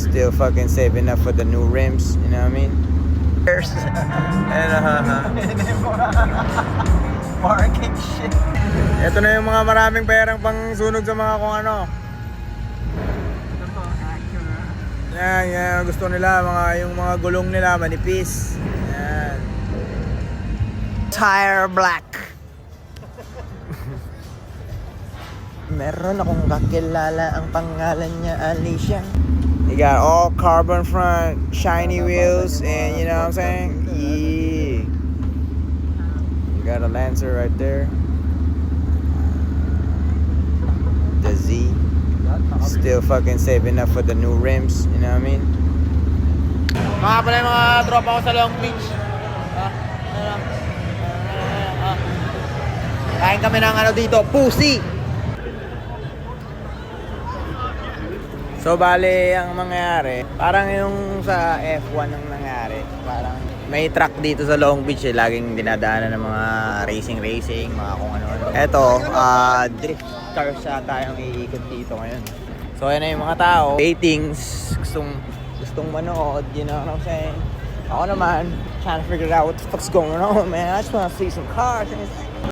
Still fucking saving up for the new rims, you know what I mean? And Parking shit. ito na yung mga maraming perang pang sunog sa mga kung ano. Yan, gusto nila, yung mga gulong nila manipis. Yan. Tire black. Meron akong kakilala, ang pangalan niya Alicia. You got all carbon front, shiny wheels, and you know what I'm saying? Yeah. You got a Lancer right there. The Z. Still fucking saving up for the new rims, you know what I mean? Mga pala yung mga tropa ko sa Long Beach. Kain kami ng ano dito, pussy! So bale, ang mangyayari, parang yung sa F1 ang nangyari, parang may truck dito sa Long Beach laging dinadaanan ng mga racing, mga kung ano-ano. Eto, drift cars tayong iikot dito ngayon. So ayan na yung mga tao, ratings, gustong manood, you know what I'm saying? Ako naman, trying to figure out what the fuck's going on, man. I just wanna see some cars and